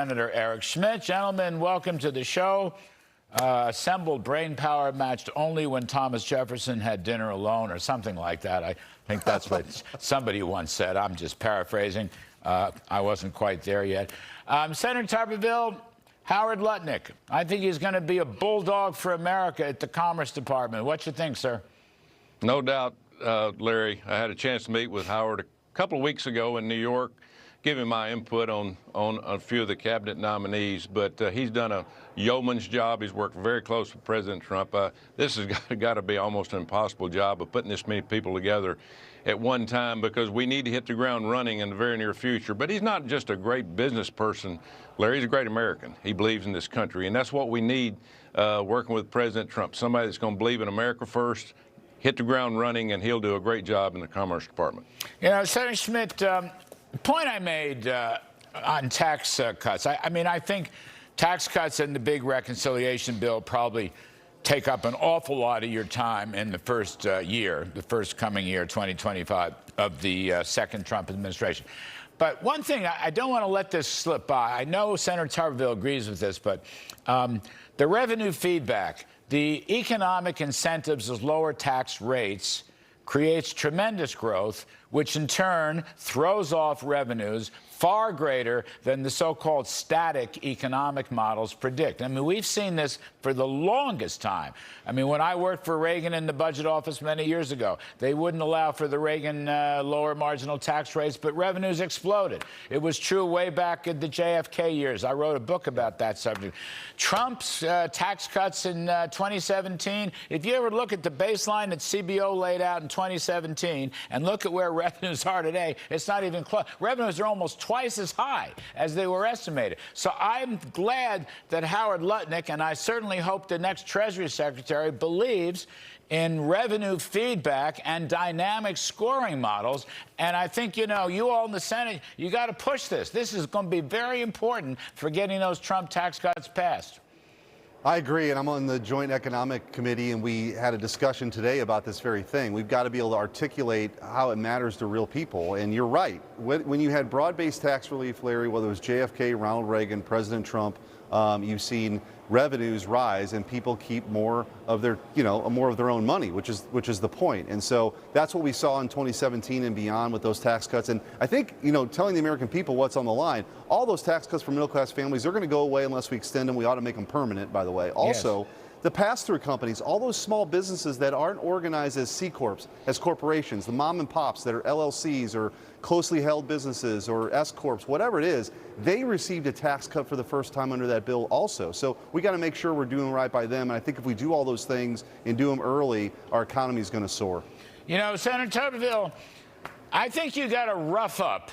Senator Eric Schmitt. Gentlemen, welcome to the show. Assembled brain power matched only when Thomas Jefferson had dinner alone, or something like that. I think that's what somebody once said. I'm just paraphrasing. I wasn't quite there yet. Senator Tuberville, Howard Lutnick. I think he's going to be a bulldog for America at the Commerce Department. What you think, sir? No doubt, Larry. I had a chance to meet with Howard a couple of weeks ago in New York, giving my input on a few of the cabinet nominees, but he's done a yeoman's job. He's worked very close with President Trump. This has got to be almost an impossible job of putting this many people together at one time, because we need to hit the ground running in the very near future. But he's not just a great business person, Larry. He's a great American. He believes in this country, and that's what we need working with President Trump, somebody that's going to believe in America first, hit the ground running, and he'll do a great job in the Commerce Department. You know, Senator Schmitt, the point I made on tax cuts, I mean, I think tax cuts and the big reconciliation bill probably take up an awful lot of your time in the first the first coming year, 2025, of the second Trump administration. But one thing, I don't want to let this slip by. I know Senator Tuberville agrees with this, but the revenue feedback, the economic incentives of lower tax rates creates tremendous growth, which in turn throws off revenues far greater than the so-called static economic models predict. I mean, we've seen this for the longest time. I mean, when I worked for Reagan in the budget office many years ago, they wouldn't allow for the Reagan lower marginal tax rates, but revenues exploded. It was true way back in the JFK years. I wrote a book about that subject. Trump's tax cuts in 2017, if you ever look at the baseline that CBO laid out in 2017 and look at where revenues are today, it's not even close. Revenues are almost twice as high as they were estimated. So I'm glad that Howard Lutnick, and I certainly hope the next Treasury Secretary, believes in revenue feedback and dynamic scoring models. And I think, you know, you all in the Senate, you got to push this. This is going to be very important for getting those Trump tax cuts passed. I agree, and I'm on the Joint Economic Committee, and we had a discussion today about this very thing. We've got to be able to articulate how it matters to real people, and you're right. When you had broad-based tax relief, Larry, whether it was JFK, Ronald Reagan, President Trump, you've seen revenues rise and people keep more of their, more of their own money, which is the point. And so that's what we saw in 2017 and beyond with those tax cuts. And I think, telling the American people what's on the line, all those tax cuts for middle-class families, they're going to go away unless we extend them. We ought to make them permanent, by the way. Also, yes. The pass-through companies, all those small businesses that aren't organized as C-corps, as corporations, the mom and pops that are LLCs or closely held businesses or S-corps, whatever it is, they received a tax cut for the first time under that bill also. So we got to make sure we're doing right by them. And I think if we do all those things and do them early, our economy is going to soar. You know, Senator Tuberville, I think you got to rough up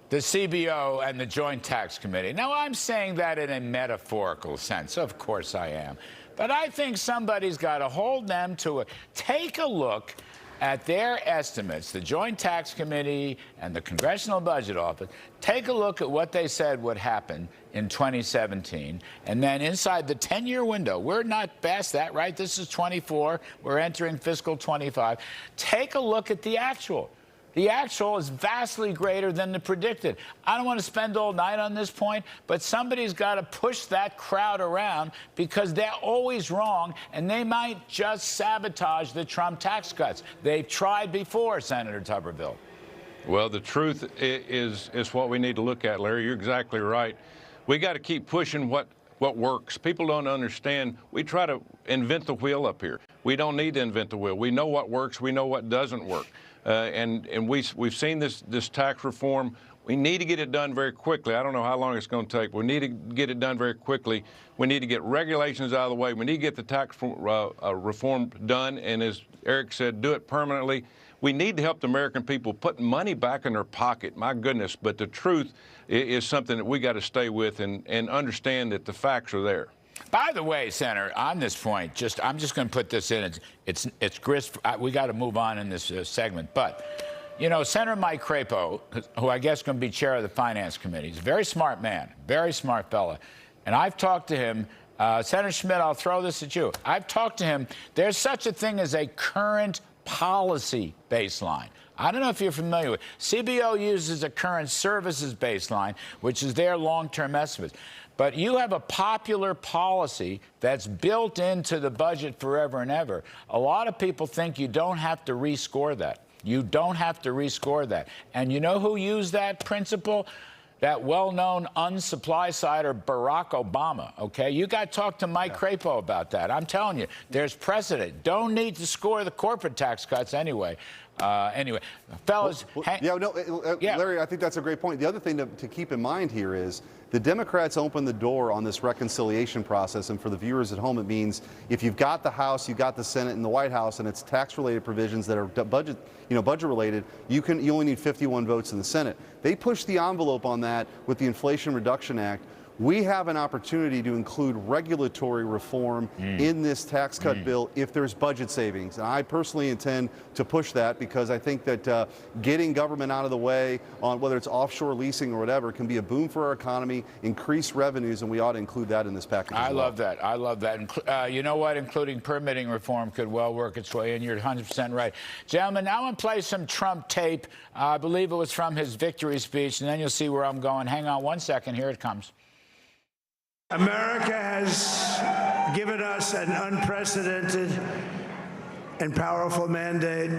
the CBO and the Joint Tax Committee. Now, I'm saying that in a metaphorical sense. Of course I am. But I think somebody's got to hold them to it. Take a look at their estimates, the Joint Tax Committee and the Congressional Budget Office. Take a look at what they said would happen in 2017. And then inside the 10-year window, we're not past that, right? This is 24. We're entering fiscal 25. Take a look at the actual. The actual is vastly greater than the predicted. I don't want to spend all night on this point, but somebody's got to push that crowd around, because they're always wrong, and they might just sabotage the Trump tax cuts. They've tried before, Senator Tuberville. Well, the truth is what we need to look at, Larry. You're exactly right. We got to keep pushing what works. People don't understand. We try to invent the wheel up here. We don't need to invent the wheel. We know what works. We know what doesn't work. And we've seen this tax reform. We need to get it done very quickly. I don't know how long it's going to take. We need to get it done very quickly. We need to get regulations out of the way. We need to get the tax reform done. And as Eric said, do it permanently. We need to help the American people put money back in their pocket. My goodness. But the truth is something that we got to stay with and understand that the facts are there. By the way, Senator, on this point, I'm just going to put this in. It's grist. We got to move on in this segment. But, Senator Mike Crapo, who I guess is going to be chair of the Finance Committee, he's a very smart man, very smart fella. And I've talked to him. Senator Schmitt, I'll throw this at you. I've talked to him. There's such a thing as a current policy baseline. I don't know if you're familiar with it. CBO uses a current services baseline, which is their long-term estimates. But you have a popular policy that's built into the budget forever and ever. A lot of people think you don't have to rescore that. You don't have to rescore that. And you know who used that principle? That well-known unsupply sider, Barack Obama, okay? You got to talk to Mike Crapo about that. I'm telling you, there's precedent. Don't need to score the corporate tax cuts anyway. Fellas. Larry, I think that's a great point. The other thing to keep in mind here is the Democrats opened the door on this reconciliation process, and for the viewers at home, it means if you've got the House, you've got the Senate and the White House, and it's tax-related provisions that are budget-related, you only need 51 votes in the Senate. They pushed the envelope on that with the Inflation Reduction Act. We have an opportunity to include regulatory reform in this tax cut bill if there's budget savings. And I personally intend to push that because I think that getting government out of the way on whether it's offshore leasing or whatever can be a boom for our economy, increase revenues, and we ought to include that in this package. I love that. I love that. You know what? Including permitting reform could well work its way in. You're 100% right. Gentlemen, now I'm going to play some Trump tape. I believe it was from his victory speech, and then you'll see where I'm going. Hang on one second. Here it comes. America has given us an unprecedented and powerful mandate.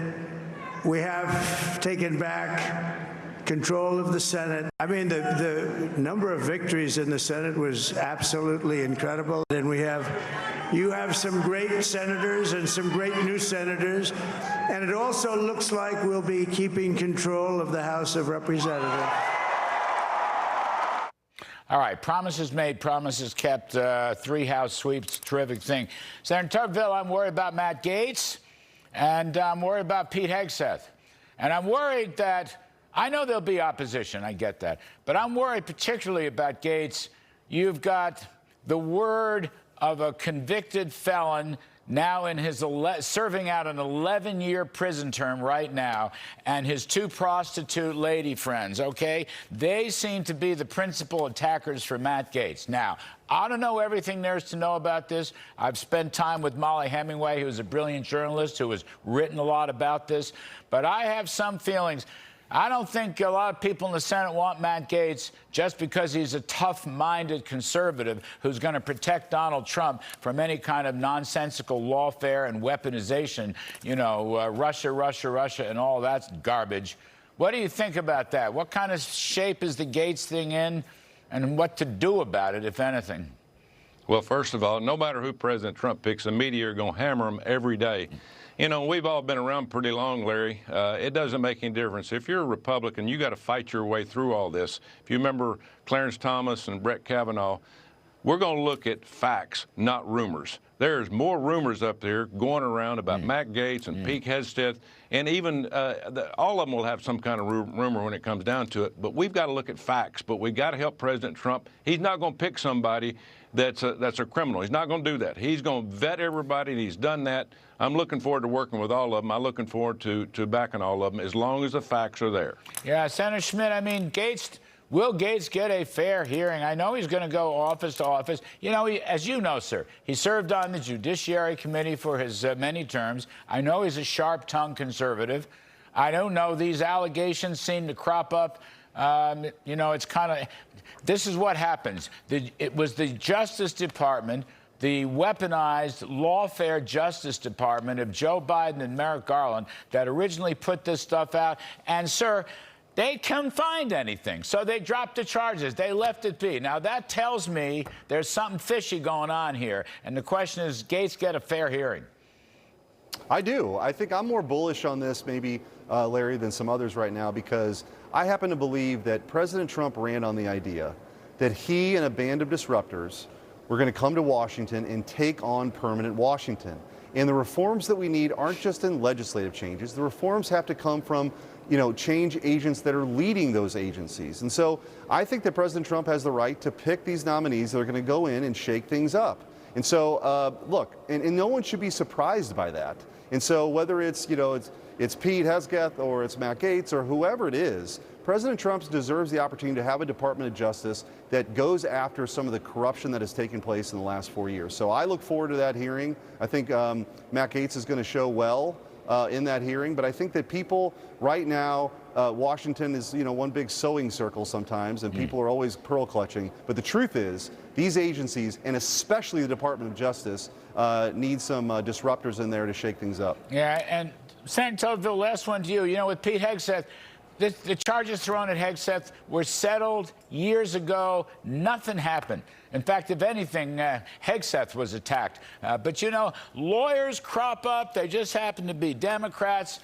We have taken back control of the Senate. I mean, the number of victories in the Senate was absolutely incredible. And you have some great senators and some great new senators. And it also looks like we'll be keeping control of the House of Representatives. All right, promises made, promises kept, 3 House sweeps, terrific thing. Senator Tuberville, I'm worried about Matt Gaetz, and I'm worried about Pete Hegseth. And I'm worried that, I know there'll be opposition, I get that, but I'm worried particularly about Gaetz. You've got the word of a convicted felon now in his serving out an 11-year prison term right now, and his 2 prostitute lady friends, okay? They seem to be the principal attackers for Matt Gaetz. Now, I don't know everything there is to know about this. I've spent time with Molly Hemingway, who's a brilliant journalist who has written a lot about this, but I have some feelings. I don't think a lot of people in the Senate want Matt Gaetz just because he's a tough-minded conservative who's going to protect Donald Trump from any kind of nonsensical lawfare and weaponization, you know, Russia, Russia, Russia, and all that's garbage. What do you think about that? What kind of shape is the Gaetz thing in, and what to do about it, if anything? Well, first of all, no matter who President Trump picks, the media are going to hammer him every day. You know, we've all been around pretty long, Larry. It doesn't make any difference. If you're a Republican, you got to fight your way through all this. If you remember Clarence Thomas and Brett Kavanaugh, we're going to look at facts, not rumors. There's more rumors up there going around about Matt Gaetz and Pete Hegseth, and even all of them will have some kind of rumor when it comes down to it. But we've got to look at facts. But we've got to help President Trump. He's not going to pick somebody that's a criminal. He's not going to do that. He's going to vet everybody, and he's done that. I'm looking forward to working with all of them. I'm looking forward to backing all of them as long as the facts are there. Yeah, Senator Schmitt, I mean, will Gaetz get a fair hearing? I know he's going to go office to office. You know, as you know, sir, he served on the Judiciary Committee for his many terms. I know he's a sharp-tongued conservative. I don't know. These allegations seem to crop up. You know, it's kind of, this is what happens. It was the Justice Department, the weaponized lawfare Justice Department of Joe Biden and Merrick Garland that originally put this stuff out. And, sir, they couldn't find anything, so they dropped the charges. They left it be. Now, that tells me there's something fishy going on here. And the question is, Gaetz get a fair hearing? I do. I think I'm more bullish on this, maybe, Larry, than some others right now, because I happen to believe that President Trump ran on the idea that he and a band of disruptors were going to come to Washington and take on permanent Washington. And the reforms that we need aren't just in legislative changes. The reforms have to come from, you know, change agents that are leading those agencies. And so I think that President Trump has the right to pick these nominees that are going to go in and shake things up. And so, look, and no one should be surprised by that. And so whether it's, you know, it's Pete Hegseth or it's Matt Gaetz or whoever it is, President Trump deserves the opportunity to have a Department of Justice that goes after some of the corruption that has taken place in the last 4 years. So I look forward to that hearing. I think Matt Gaetz is going to show well in that hearing. But I think that people right now, Washington is, one big sewing circle sometimes, and people are always pearl clutching. But the truth is, these agencies, and especially the Department of Justice, need some disruptors in there to shake things up. Yeah, and Senator Tuberville, last one to you. You know, with Pete Hegseth, the charges thrown at Hegseth were settled years ago. Nothing happened. In fact, if anything, Hegseth was attacked. But, lawyers crop up. They just happen to be Democrats.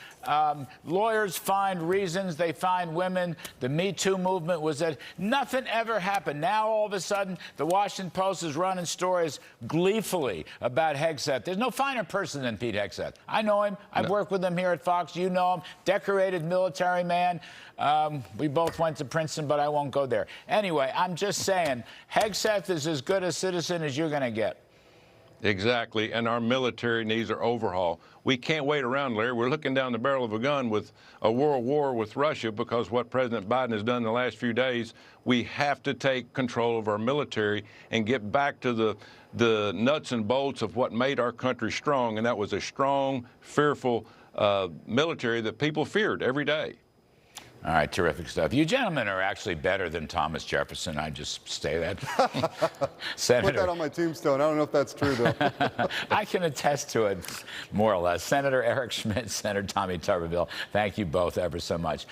Lawyers find reasons. They find women. The Me Too movement was that nothing ever happened. Now, all of a sudden, the Washington Post is running stories gleefully about Hegseth. There's no finer person than Pete Hegseth. I know him. I've worked with him here at Fox. You know him. Decorated military man. We both went to Princeton, but I won't go there. Anyway, I'm just saying, Hegseth is as good a citizen as you're going to get. Exactly, and our military needs an overhaul. We can't wait around, Larry. We're looking down the barrel of a gun with a world war with Russia because what President Biden has done in the last few days. We have to take control of our military and get back to the nuts and bolts of what made our country strong, and that was a strong, fearful military that people feared every day. All right, terrific stuff. You gentlemen are actually better than Thomas Jefferson. I just say that. Senator, Put that on my tombstone. I don't know if that's true, though. I can attest to it, more or less. Senator Eric Schmitt, Senator Tommy Tuberville, thank you both ever so much.